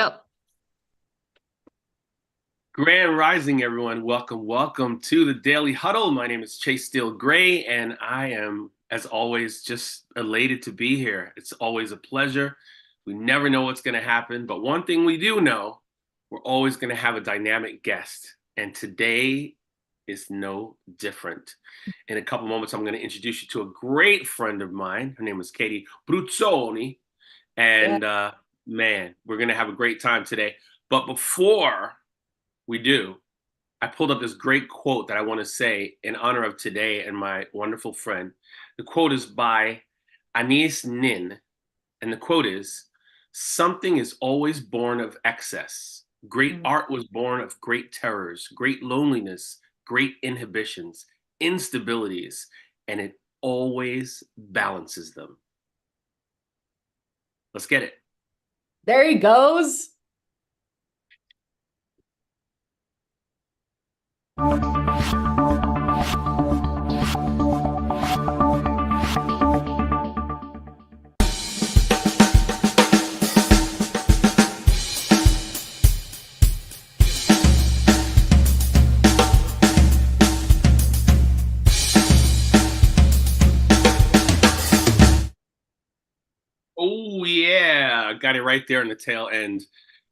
Go. Grand Rising, everyone. Welcome to the Daily Huddle. My name is Chase Steele Gray, and I am, as always, just elated to be here. It's always a pleasure. We never know what's going to happen, but one thing we do know, we're always going to have a dynamic guest. And today is no different. In a couple moments, I'm going to introduce you to a great friend of mine. Her name is Katie Bruzzone. Yeah. And man, we're going to have a great time today. But before we do, I pulled up this great quote that I want to say in honor of today and my wonderful friend. The quote is by Anais Nin, and the quote is, "Something is always born of excess. Great art was born of great terrors, great loneliness, great inhibitions, instabilities, and it always balances them." Let's get it. There he goes. Oh, yeah. Got it right there in the tail end.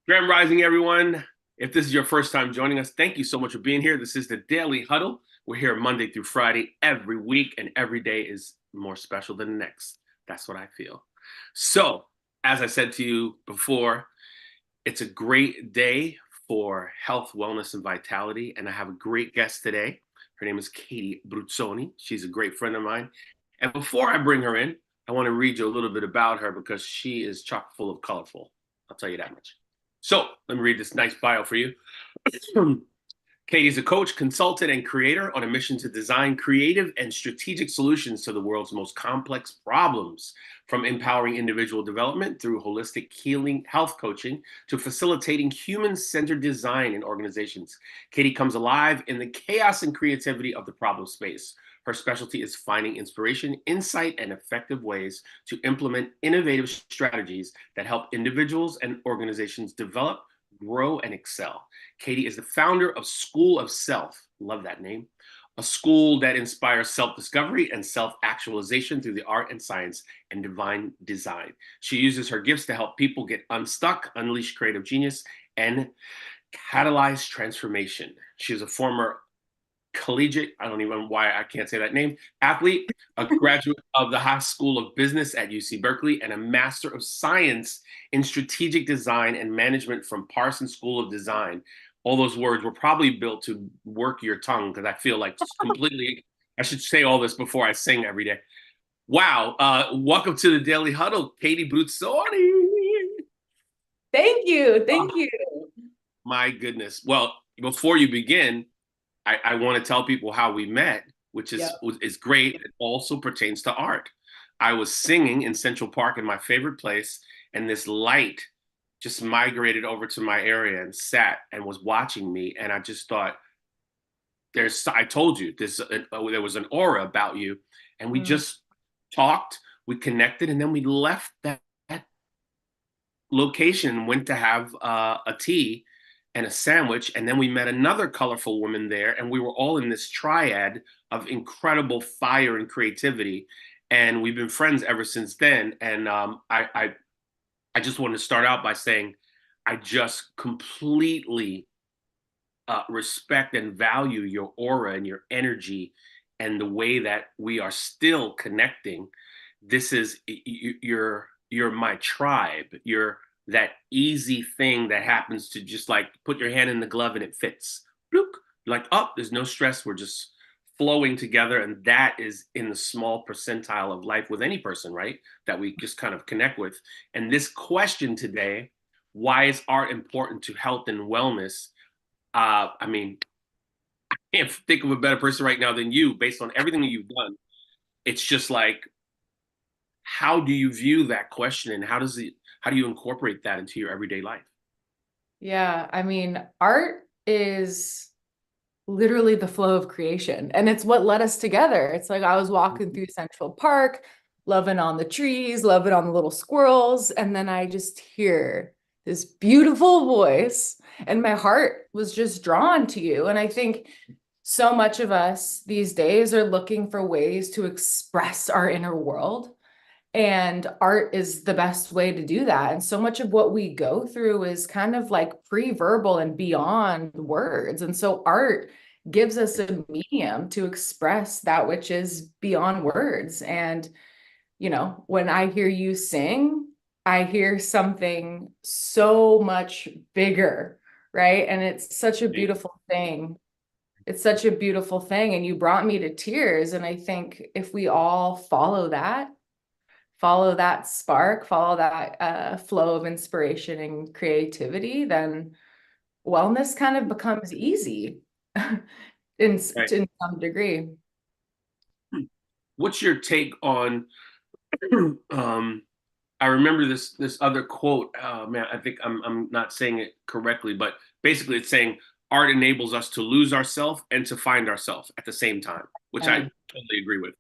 Grand Rising, everyone. If this is your first time joining us, thank you so much for being here. This is the Daily Huddle. We're here Monday through Friday every week, and every day is more special than the next. That's what I feel. So, as I said to you before, it's a great day for health, wellness, and vitality. And I have a great guest today. Her name is Katie Bruzzone. She's a great friend of mine. And before I bring her in, I want to read you a little bit about her because she is chock full of colorful. I'll tell you that much. So let me read this nice bio for you. Katie is a coach, consultant, and creator on a mission to design creative and strategic solutions to the world's most complex problems, from empowering individual development through holistic healing, health coaching, to facilitating human-centered design in organizations. Katie comes alive in the chaos and creativity of the problem space. Her specialty is finding inspiration, insight, and effective ways to implement innovative strategies that help individuals and organizations develop, grow, and excel. Katie is the founder of School of Self. Love that name. A school that inspires self-discovery and self-actualization through the art and science and divine design. She uses her gifts to help people get unstuck, unleash creative genius, and catalyze transformation. She is a former collegiate, I don't even know why I can't say that name, athlete, a graduate of the Haas School of Business at UC Berkeley, and a Master of Science in Strategic Design and Management from Parsons School of Design. All those words were probably built to work your tongue because I feel like completely, I should say all this before I sing every day. Wow. Welcome to the Daily Huddle, Katie Bruzzone. Thank you. Oh, Thank you. my goodness. Well, before you begin, I want to tell people how we met, which Yeah. is great. It also pertains to art. I was singing in Central Park in my favorite place, and this light just migrated over to my area and sat and was watching me. And I just thought, I told you, there was an aura about you. And we just talked, we connected, and then we left that location and went to have a tea and a sandwich. And then we met another colorful woman there, and we were all in this triad of incredible fire and creativity. And we've been friends ever since then. And I just want to start out by saying I just completely respect and value your aura and your energy and the way that we are still connecting. This is you're my tribe. You're that easy thing that happens to just like put your hand in the glove and it fits. Look, like, oh, there's no stress. We're just flowing together. And that is in the small percentile of life with any person, right? That we just kind of connect with. And this question today, why is art important to health and wellness? I mean, I can't think of a better person right now than you based on everything that you've done. It's just like, how do you view that question and how do you incorporate that into your everyday life? Yeah. I mean, art is literally the flow of creation, and it's what led us together. It's like I was walking through Central Park, loving on the trees, loving on the little squirrels, and then I just hear this beautiful voice, and my heart was just drawn to you. And I think so much of us these days are looking for ways to express our inner world. And art is the best way to do that. And so much of what we go through is kind of like pre-verbal and beyond words. And so art gives us a medium to express that which is beyond words. And, when I hear you sing, I hear something so much bigger, right? And it's such a beautiful thing. It's such a beautiful thing. And you brought me to tears. And I think if we all follow that spark, follow that flow of inspiration and creativity, then wellness kind of becomes easy Right. in some degree. What's your take on I remember this other quote. Oh man, I think I'm not saying it correctly, but basically it's saying art enables us to lose ourselves and to find ourselves at the same time, which I totally agree with.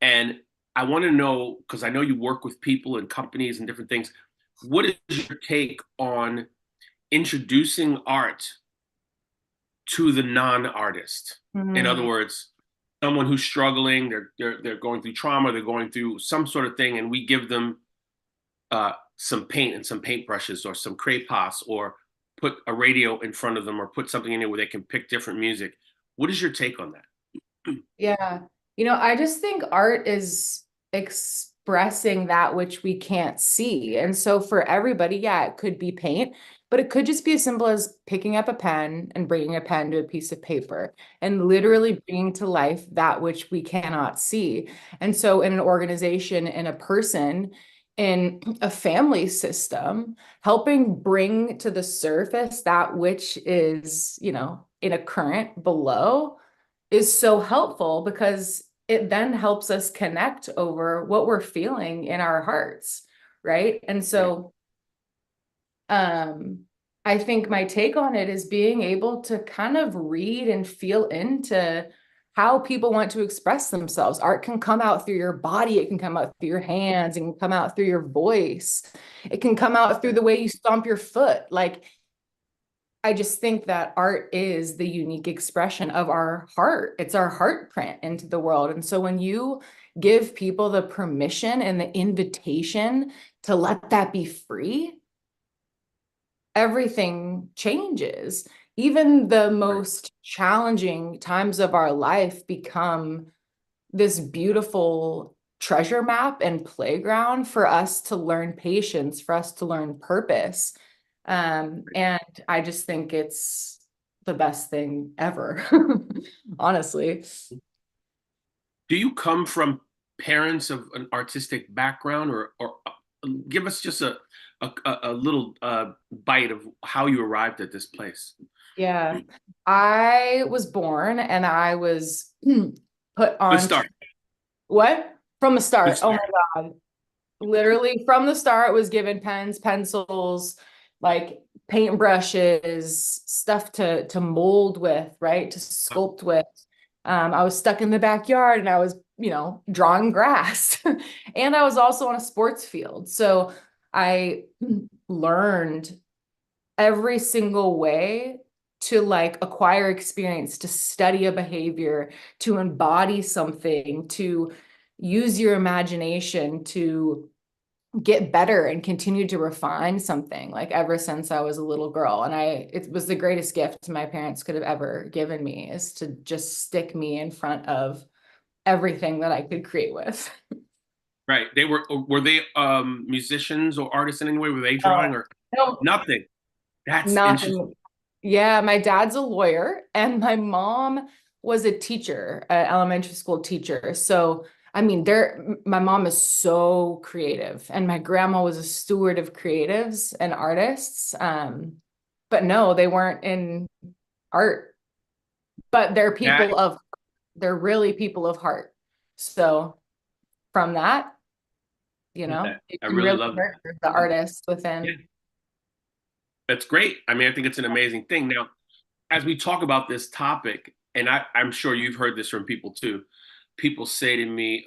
And I want to know, because I know you work with people and companies and different things, what is your take on introducing art to the non-artist? In other Mm. words, someone who's struggling, they're going through trauma, they're going through some sort of thing, and we give them some paint and some paintbrushes or some crepas or put a radio in front of them or put something in there where they can pick different music. What is your take on that? Yeah. I just think art is expressing that which we can't see. And so for everybody, yeah, it could be paint, but it could just be as simple as picking up a pen and bringing a pen to a piece of paper and literally bringing to life that which we cannot see. And so in an organization, in a person, in a family system, helping bring to the surface that which is, in a current below is so helpful because it then helps us connect over what we're feeling in our hearts, right? And Right. so um I think my take on it is being able to kind of read and feel into how people want to express themselves. Art can come out through your body, it can come out through your hands, it can come out through your voice, it can come out through the way you stomp your foot. Like I just think that art is the unique expression of our heart. It's our heart print into the world. And so when you give people the permission and the invitation to let that be free, everything changes. Even the Right. most challenging times of our life become this beautiful treasure map and playground for us to learn patience, for us to learn purpose. And I just think it's the best thing ever, honestly. Do you come from parents of an artistic background, or give us just a little bite of how you arrived at this place? Yeah. I was born and I was put Good on start. what? From the Good start. Oh start. my God. Literally from the start was given pens, pencils, like paint brushes, stuff to mold with, right? To sculpt with. I was stuck in the backyard and I was, drawing grass. And I was also on a sports field. So I learned every single way to like acquire experience, to study a behavior, to embody something, to use your imagination, to get better and continue to refine something like ever since I was a little girl. And it was the greatest gift my parents could have ever given me is to just stick me in front of everything that I could create with. Right. Were they musicians or artists in any way? Were they drawing No, or no, nothing? That's interesting. nothing. Yeah, my dad's a lawyer and my mom was a teacher, an elementary school teacher. So, I mean, my mom is so creative and my grandma was a steward of creatives and artists. But no, they weren't in art, but That they're really people of heart. So from that, love that. you I can really really love that. nurture the artist Yeah, within. that's great. I mean, I think it's an amazing thing. Now, as we talk about this topic, and I'm sure you've heard this from people too, people say to me,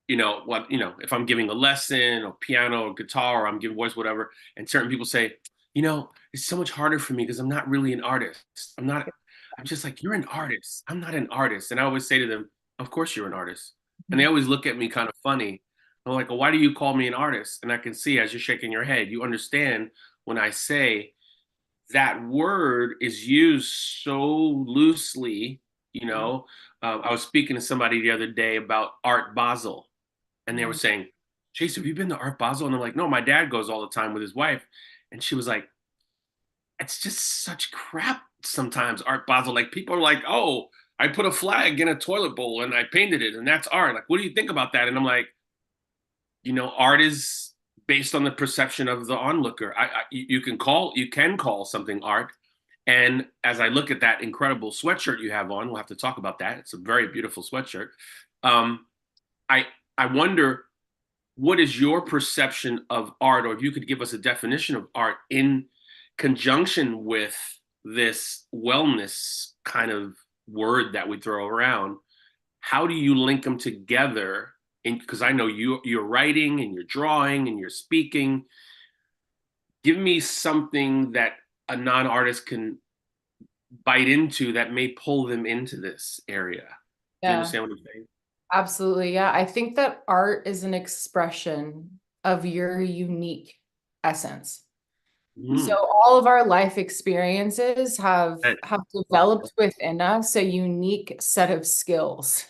if I'm giving a lesson or piano or guitar, or I'm giving voice, whatever, and certain people say, it's so much harder for me because I'm not really an artist. I'm just like, you're an artist. I'm not an artist. And I always say to them, of course you're an artist. And they always look at me kind of funny. I'm like, well, why do you call me an artist? And I can see as you're shaking your head, you understand when I say that word is used so loosely. I was speaking to somebody the other day about Art Basel, and they were saying, Chase, have you been to Art Basel? And I'm like, no, my dad goes all the time with his wife. And she was like, it's just such crap sometimes, Art Basel. Like, people are like, oh, I put a flag in a toilet bowl and I painted it, and that's art. Like, what do you think about that? And I'm like, art is based on the perception of the onlooker. You can call something art. And as I look at that incredible sweatshirt you have on, we'll have to talk about that. It's a very beautiful sweatshirt. I I wonder, what is your perception of art, or if you could give us a definition of art in conjunction with this wellness kind of word that we throw around? How do you link them together? Because I know you're writing and you're drawing and you're speaking. Give me something that a non-artist can bite into that may pull them into this area. Do you Yeah, understand what I'm saying? absolutely. Yeah. I think that art is an expression of your unique essence. So Mm. all of our life experiences Right, have developed within us a unique set of skills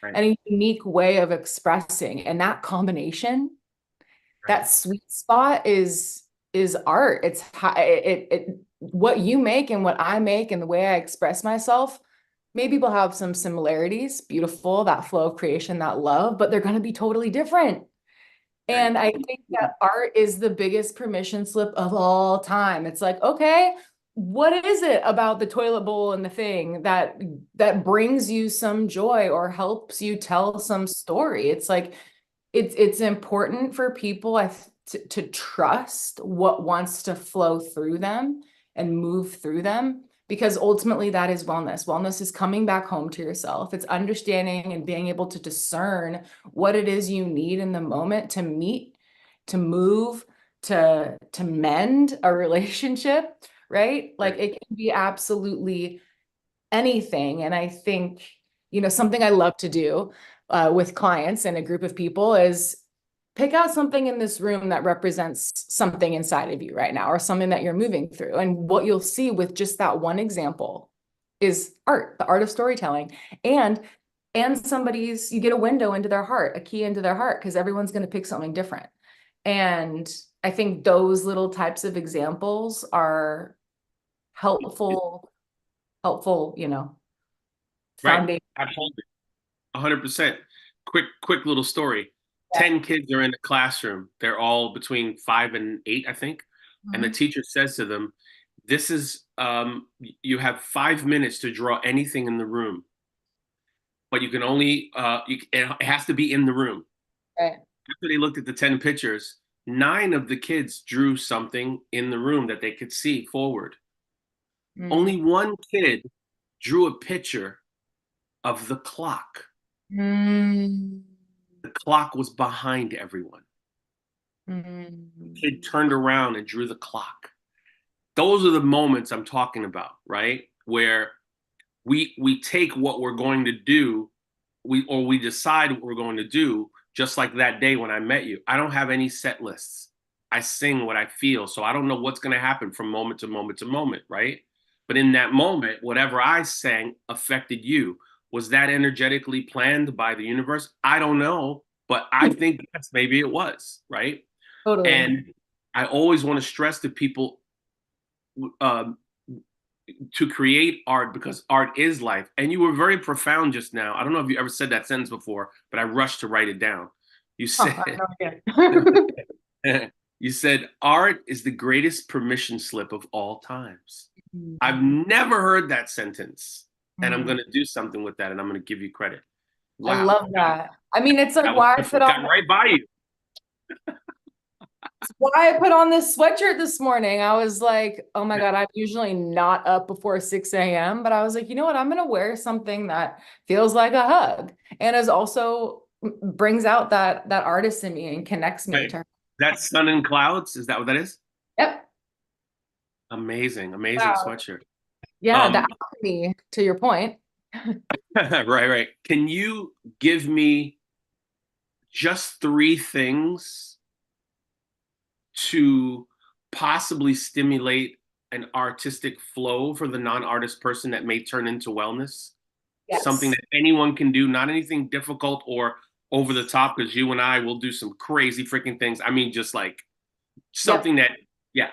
right, and a unique way of expressing. And that combination, right, that sweet spot is art. It's how it what you make and what I make and the way I express myself. Maybe we'll have some similarities, beautiful, that flow of creation, that love, but they're going to be totally different. right. And I think that art is the biggest permission slip of all time. It's like, okay, what is it about the toilet bowl and the thing that brings you some joy or helps you tell some story? It's like it's important for people to trust what wants to flow through them and move through them, because ultimately that is wellness. Wellness is coming back home to yourself. It's understanding and being able to discern what it is you need in the moment to meet, to move, to mend a relationship, right? Like Right. it can be absolutely anything. And I think, something I love to do with clients and a group of people is pick out something in this room that represents something inside of you right now, or something that you're moving through. And what you'll see with just that one example is art, the art of storytelling. And you get a window into their heart, a key into their heart, because everyone's going to pick something different. And I think those little types of examples are helpful, Right. foundation. Absolutely. 100%. Quick little story. 10 kids are in the classroom. They're all between 5 and 8, I think. And the Mhm. teacher says to them, this is, you have 5 minutes to draw anything in the room, but you can only, it has to be in the room. Right. After they looked at the 10 pictures, 9 of the kids drew something in the room that they could see forward. Mm. Only one kid drew a picture of the clock. Mm. The clock was behind everyone. The kid Mm. turned around and drew the clock. Those are the moments I'm talking about, right? Where we take what we're going to do, we decide what we're going to do, just like that day when I met you. I don't have any set lists. I sing what I feel. So I don't know what's going to happen from moment to moment to moment, right? But in that moment, whatever I sang affected you. Was that energetically planned by the universe? I don't know, but I think yes, maybe it was, right? Totally. And I always want to stress to people, um, to create art, because art is life. And you were very profound just now. I don't know if you ever said that sentence before, but I rushed to write it down. You Huh, said, I have no idea. you said, art is the greatest permission slip of all times. I've Mm. never heard that sentence. And I'm Mm. going to do something with that, and I'm going to give you credit. I Wow. love that. I mean, it's like That was why I put different. on Got right by you. this sweatshirt this morning. I was like, oh my God, I'm usually not up before 6 a.m. But I was like, you know what? I'm gonna wear something that feels like a hug and is also brings out that artist in me and connects me Right. to her. That sun and clouds, is that what that is? Yep. Amazing, amazing Wow. sweatshirt. Yeah, the Um, alchemy, to your point. right, right. Can you give me just three things to possibly stimulate an artistic flow for the non-artist person that may turn into wellness? Something Yes. that anyone can do, not anything difficult or over the top, because you and I will do some crazy freaking things. I mean, just like Yep. something that, yeah.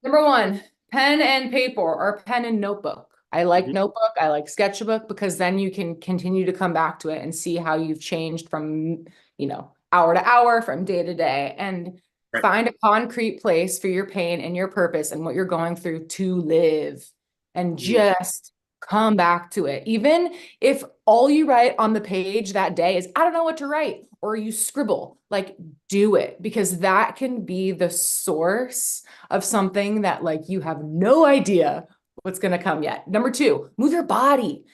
Number one, pen and paper or pen and notebook. I like Mhm. notebook. I like sketchbook because then you can continue to come back to it and see how you've changed from, hour to hour, from day to day, and Right. find a concrete place for your pain and your purpose and what you're going through to live and Mhm. just come back to it. Even if all you write on the page that day is, I don't know what to write, or you scribble, like do it because that can be the source of something that like you have no idea what's going to come yet. Number two, move your body,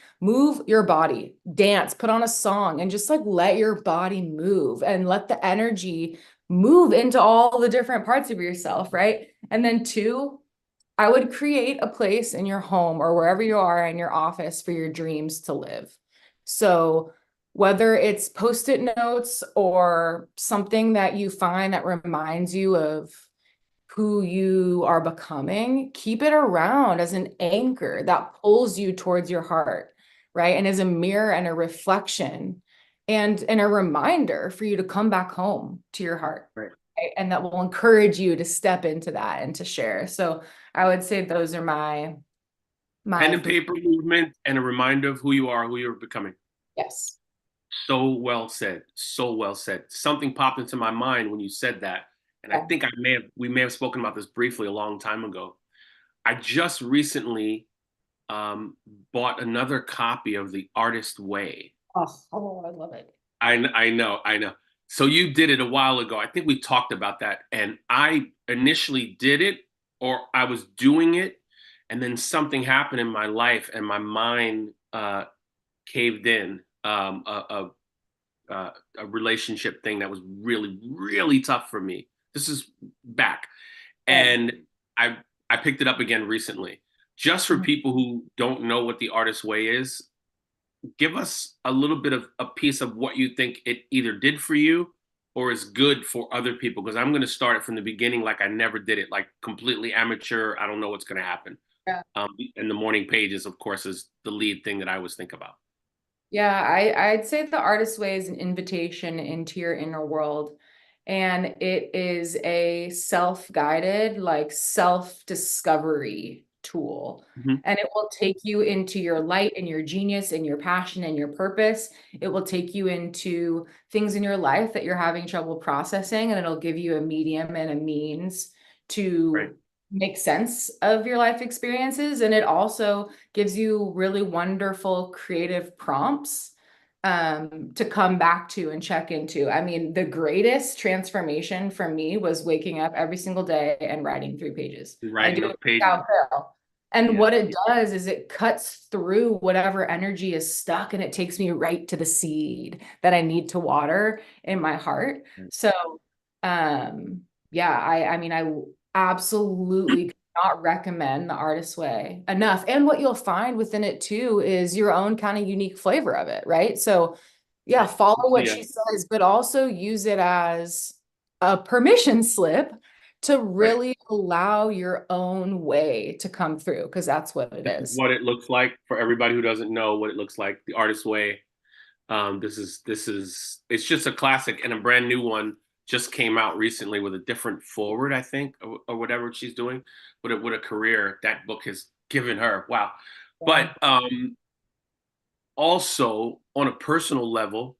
dance, put on a song, and just like let your body move and let the energy move into all the different parts of yourself, right? And then two, I would create a place in your home or wherever you are in your office for your dreams to live. So whether it's post-it notes or something that you find that reminds you of who you are becoming, keep it around as an anchor that pulls you towards your heart, right? And as a mirror and a reflection and a reminder for you to come back home to your heart. Right. Right? And that will encourage you to step into that and to share. So I would say those are Pen my and three. paper movement and a reminder of who you are, who you're becoming. Yes. So well said. So well said. Something popped into my mind when you said that. And I Yeah. think we may have spoken about this briefly a long time ago. I just recently um, bought another copy of The Artist Way. Oh, I love it. I know, I know. So you did it a while ago. I think we talked about that. And I initially did it, or I was doing it, and then something happened in my life, and my mind caved in. A relationship thing that was really, really tough for me. This is back, Right. and I I picked it up again recently. Just for Mhm. people who don't know what the artist way is, give us a little bit of a piece of what you think it either did for you or is good for other people. Because I'm going to start it from the beginning, like I never did it, like completely amateur. I don't know what's going to happen. Yeah. And the morning pages, of course, is the lead thing that I always think about. Yeah, I'd say the artist way is an invitation into your inner world. And it is a self-guided, like self-discovery tool. Mhm. And it will take you into your light and your genius and your passion and your purpose. It will take you into things in your life that you're having trouble processing, and it'll give you a medium and a means Right. to make sense of your life experiences. And it also gives you really wonderful creative prompts to come back to and check into. I mean, the greatest transformation for me was waking up every single day and writing 3 pages. I Writing do those it pages. without fail. And Yeah. what it does is it cuts through whatever energy is stuck and it takes me right to the seed that I need to water in my heart. So, yeah, I mean, I absolutely could not recommend the artist way enough. And what you'll find within it too is your own kind of unique flavor of it, right? So yeah, Right. follow what Yeah. she says, but also use it as a permission slip to Right. really allow your own way to come through, because that's what it This is is. what it looks like for everybody who doesn't know what it looks like. The artist way. It's just a classic, and a brand new one just came out recently with a different forward, I think, or whatever she's doing with a career that book has given her. Wow. Yeah. But also on a personal level,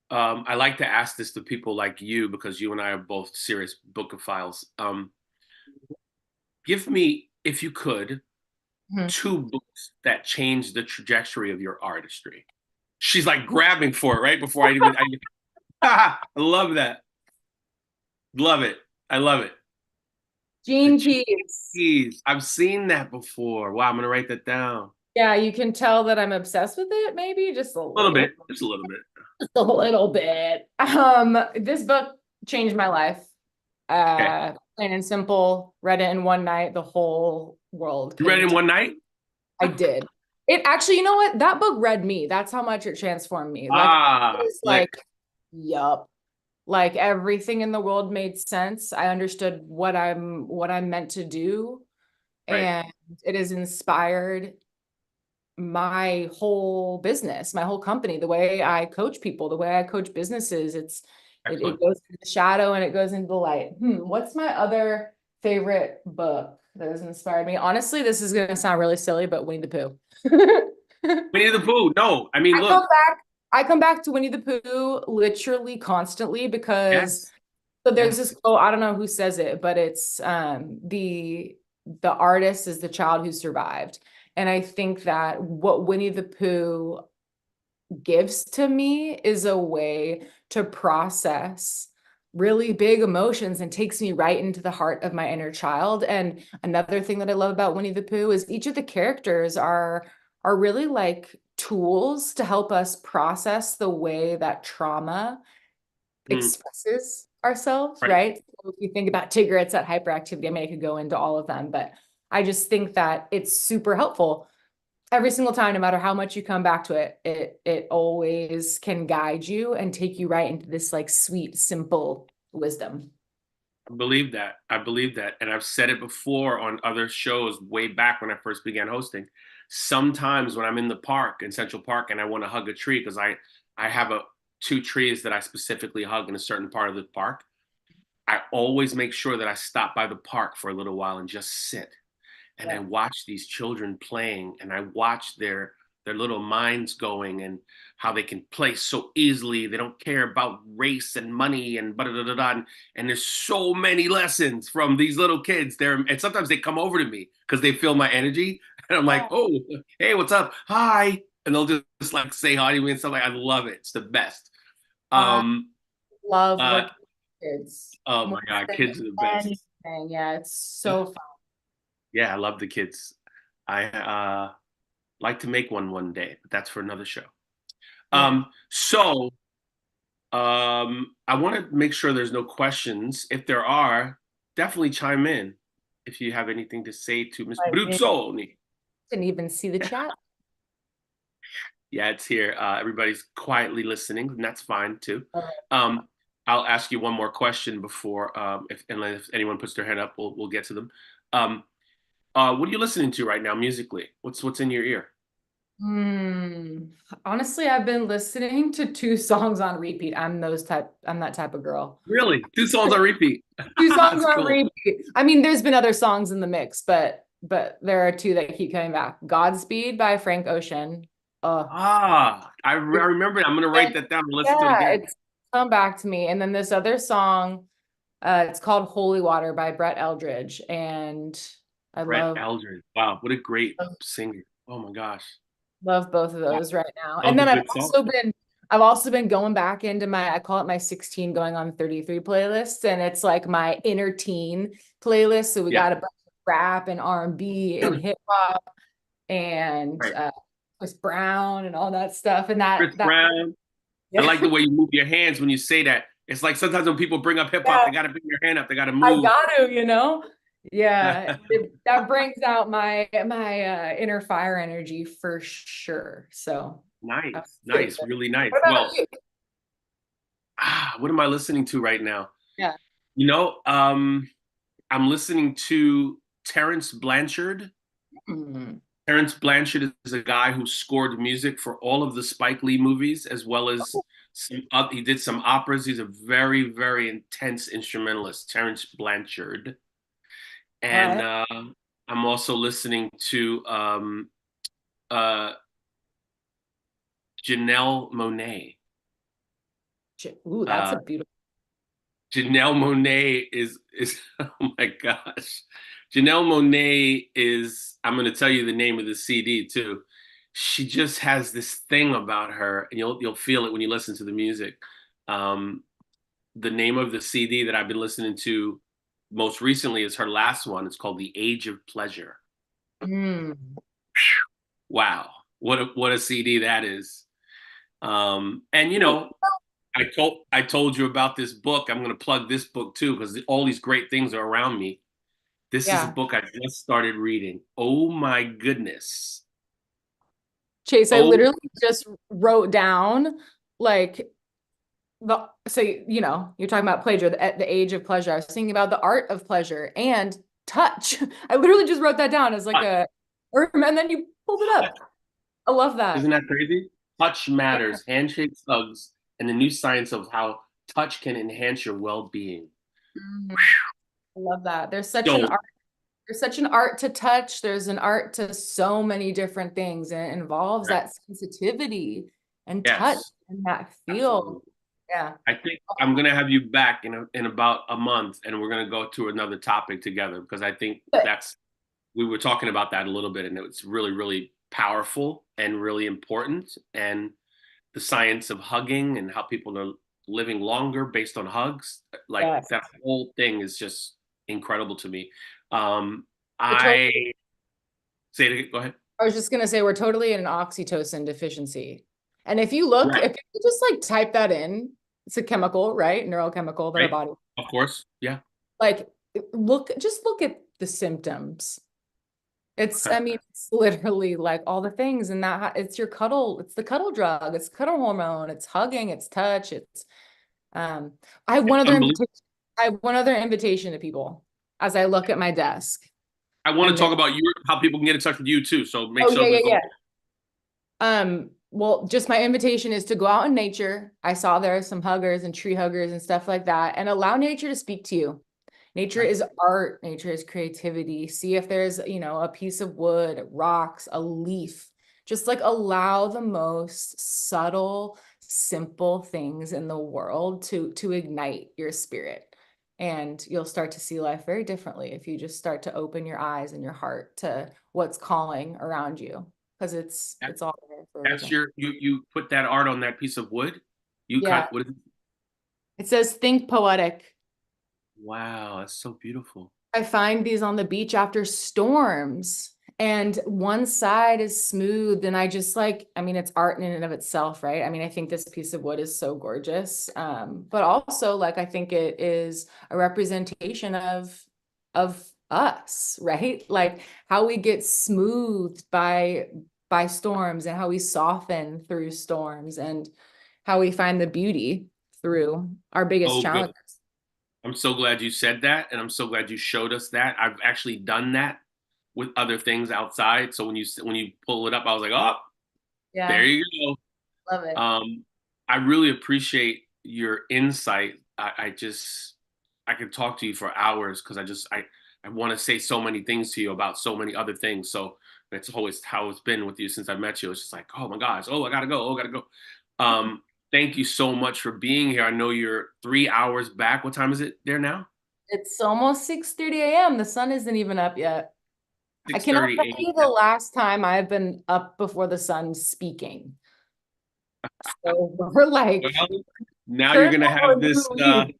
I like to ask this to people like you because you and I are both serious bookophiles. Give me, if you could, Mhm. two books that changed the trajectory of your artistry. She's like grabbing for it right before I love that. Love it. I love it. The Gene Keys. cheese. I've seen that before. Wow, I'm gonna write that down. Yeah, you can tell that I'm obsessed with it, maybe just a A little little, bit, just a little bit. just a little bit. This book changed my life. Okay. Plain and simple, read it in one night, the whole world You read it came in to, one night? I did. It actually, you know what? That book read me. That's how much it transformed me. Like, it Ah, was like, slick. yup. Like everything in the world made sense. I understood what I'm meant to do. Right. And it has inspired my whole business, my whole company, the way I coach people, the way I coach businesses. It Excellent. goes into the shadow and it goes into the light. What's my other favorite book that has inspired me? Honestly, this is gonna sound really silly, but Winnie the Pooh. Winnie the Pooh. No, I mean, I come look. back, I come back to Winnie the Pooh literally constantly because Yes. so there's Yes. this quote, I don't know who says it, but it's the artist is the child who survived. And I think that what Winnie the Pooh gives to me is a way to process really big emotions and takes me right into the heart of my inner child. And another thing that I love about Winnie the Pooh is each of the characters are really like tools to help us process the way that trauma Mm, expresses ourselves, right. right? So if you think about Tigger, it's that hyperactivity. I mean, I could go into all of them, but I just think that it's super helpful every single time, no matter how much you come back to it, it always can guide you and take you right into this like sweet, simple wisdom. I believe that. I believe that. And I've said it before on other shows way back when I first began hosting. Sometimes when I'm in the park in Central Park and I want to hug a tree because I have two trees that I specifically hug in a certain part of the park, I always make sure that I stop by the park for a little while and just sit and I Yeah. watch these children playing and I watch their little minds going and how they can play so easily. They don't care about race and money and blah, blah, blah, blah. And there's so many lessons from these little kids there. And sometimes they come over to me because they feel my energy. And I'm like, Yeah. oh, hey, what's up? Hi. And they'll just like say hi to me and stuff like I love it. It's the best. I Um love uh working with kids oh more my God, than kids are the best. anything. Yeah, it's Yeah. so fun. Yeah, I love the kids. I like to make one day, but that's for another show. Yeah. So I want to make sure there's no questions. If there are, definitely chime in if you have anything to say to Miss I Bruzzone. didn't even see the chat. Yeah, it's here. Everybody's quietly listening, and that's fine too. All right. Um, I'll ask you one more question before, if unless anyone puts their hand up, we'll get to them. Um, what are you listening to right now musically? What's in your ear? Hmm. Honestly, I've been listening to two songs on repeat. I'm that type of girl. Really, two songs on repeat. Two songs That's on cool. repeat. I mean, there's been other songs in the mix, but there are two that keep coming back. Godspeed by Frank Ocean. I It's remember. I'm gonna write been- that down and listen to it yeah, again. it's come back to me. And then this other song, it's called Holy Water by Brett Eldridge. And I Brett love Eldredge. Wow, what a great singer. Oh my gosh. love both of Wow. those right now. And Those are then good songs. I've also been going back into my, I call it my 16 going on 33 playlist. And it's like my inner teen playlist. So we Yeah. got a bunch of rap and R&B and hip hop and Right. Chris Brown and all that stuff. And Chris that Brown. I yeah, like the way you move your hands when you say that. It's like sometimes when people bring up hip hop, yeah, they gotta bring their hand up, they gotta I move. got to. Yeah, that brings out my inner fire energy for sure. So that's Nice, my favorite. nice, really nice. What about Well, you? what am I listening to right now? Yeah. You know, I'm listening to Terrence Blanchard. Hmm. Terrence Blanchard is a guy who scored music for all of the Spike Lee movies, as well as he did some operas. He's a very, very intense instrumentalist, Terrence Blanchard. All And right. I'm also listening to uh, Janelle Monáe. Ooh, that's a Uh, beautiful. Janelle Monáe is oh my gosh. Janelle Monáe is I'm going to tell you the name of the CD too. She just has this thing about her, and you'll feel it when you listen to the music. Um, the name of the CD that I've been listening to most recently is her last one. It's called The Age of Pleasure. Mm. Wow, what a CD that is. And I told you about this book. I'm going to plug this book too because all these great things are around me. This is a Yeah. book I just started reading. Oh my goodness. Chase, I Oh, literally just wrote down like so you're talking about pleasure, the age of pleasure. I was thinking about the art of pleasure and touch. I literally just wrote that down as like and then you pulled it up. I love isn't that. that crazy? Touch matters, handshakes, hugs, and the new science of how touch can enhance your well-being. Mhm. I love that. So, There's such an art to touch. There's an art to so many different things, and it involves right, that sensitivity and touch yes, and that feel. absolutely. Yeah. I think I'm gonna have you back in about a month, and we're gonna go to another topic together because I think But that's we were talking about that a little bit, and it's really, really powerful and really important. And the science of hugging and how people are living longer based on hugs, like yes, that whole thing is just incredible to me. Um, we're I totally, say it again, go ahead. I was just gonna say we're totally in an oxytocin deficiency. And if you look, Right, if you just like type that in, it's a chemical, right? Neurochemical that our right, body of course, yeah. like just look at the symptoms. I mean, it's literally like all the things and that it's your cuddle, it's the cuddle drug, it's cuddle hormone, it's hugging, it's touch, it's um I have one It's other unbelievable. invitation. I have one other invitation to people as I look at my desk. I want to And talk there, about how people can get in touch with you too. So make oh sure yeah, we yeah, go. yeah. Well, just my invitation is to go out in nature. I saw there are some huggers and tree huggers and stuff like that, and allow nature to speak to you. Nature Right. is art, nature is creativity. See if there's, a piece of wood, rocks, a leaf. Just like allow the most subtle, simple things in the world to ignite your spirit. And you'll start to see life very differently if you just start to open your eyes and your heart to what's calling around you. Because That, it's all there for a that's reason. you put that art on that piece of wood. You Yeah. cut what is it? It says think poetic. Wow, that's so beautiful. I find these on the beach after storms, and one side is smooth. And I just like, I mean, it's art in and of itself, right? I mean, I think this piece of wood is so gorgeous. But also like I think it is a representation of us, right? Like how we get smoothed by storms and how we soften through storms and how we find the beauty through our biggest Oh, good. challenges. I'm so glad you said that, and I'm so glad you showed us that. I've actually done that with other things outside. So when you pull it up, I was like, oh, there Yeah, you love go. it. I really appreciate your insight. I just I could talk to you for hours because I want to say so many things to you about so many other things. So that's always how it's been with you since I met you. It's just like, oh my gosh, oh I gotta go, oh I gotta go. Thank you so much for being here. I know you're 3 hours back. What time is it there now? It's almost 6:30 a.m. The sun isn't even up yet. I cannot tell 6:30 you the last time I've been up before the sun speaking. So we're like Well, now you're currently gonna we're have in this. true lead.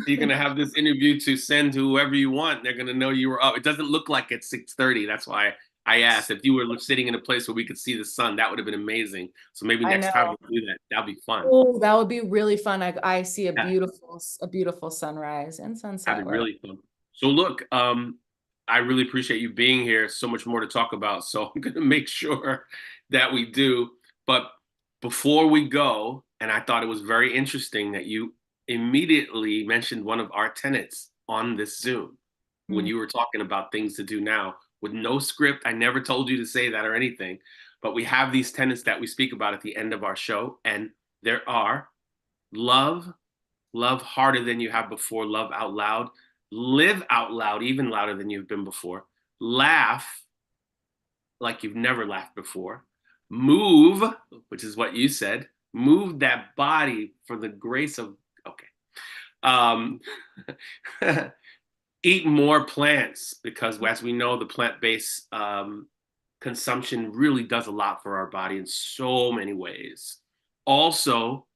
You're gonna have this interview to send to whoever you want. They're gonna know you were up. It doesn't look like it's 6:30. That's why I asked if you were sitting in a place where we could see the sun. That would have been amazing. So maybe I next time know. we'll do that. That'll be fun. Oh, that would be really fun. I see Yeah, a beautiful sunrise and that'd sunset. be Where really fun. So look, I really appreciate you being here. So much more to talk about. So I'm gonna make sure that we do. But before we go, and I thought it was very interesting that you immediately mentioned one of our tenets on this Zoom when mm, you were talking about things to do now with no script. I never told you to say that or anything, but we have these tenets that we speak about at the end of our show, and there are love, love harder than you have before, love out loud, live out loud, even louder than you've been before, laugh like you've never laughed before, move, which is what you said, move that body for the grace of, okay. Um, eat more plants because, as we know, the plant-based consumption really does a lot for our body in so many ways. Also,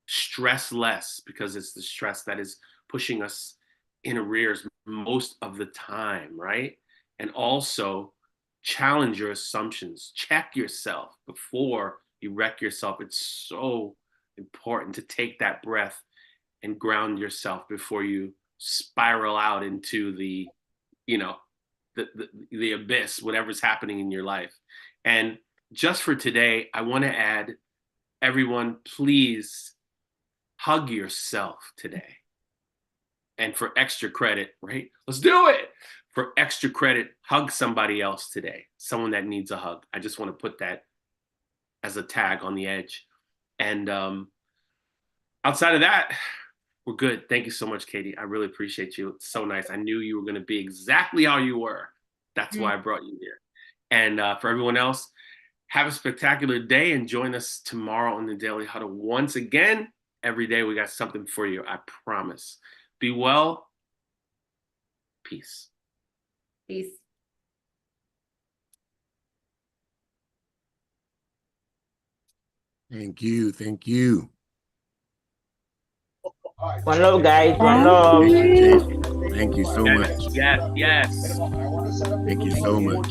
stress less because it's the stress that is pushing us in arrears most of the time, right? And also challenge your assumptions, check yourself before you wreck yourself. It's so important to take that breath and ground yourself before you spiral out into the, you know, the abyss, whatever's happening in your life. And just for today, I want to add, everyone, please hug yourself today. And for extra credit, right? Let's do it. For extra credit, hug somebody else today, someone that needs a hug. I just want to put that as a tag on the edge. And outside of that, we're good. Thank you so much, Katie. I really appreciate you. It's so nice. I knew you were going to be exactly how you were. That's why I brought you here. And for everyone else, have a spectacular day and join us tomorrow on the Daily Huddle. Once again, every day we got something for you. I promise. Be well. Peace. Peace. Thank you. Thank you. One love, guys. One love. Thank you, Jason. Thank you so much. Yes, yes. Thank you so much.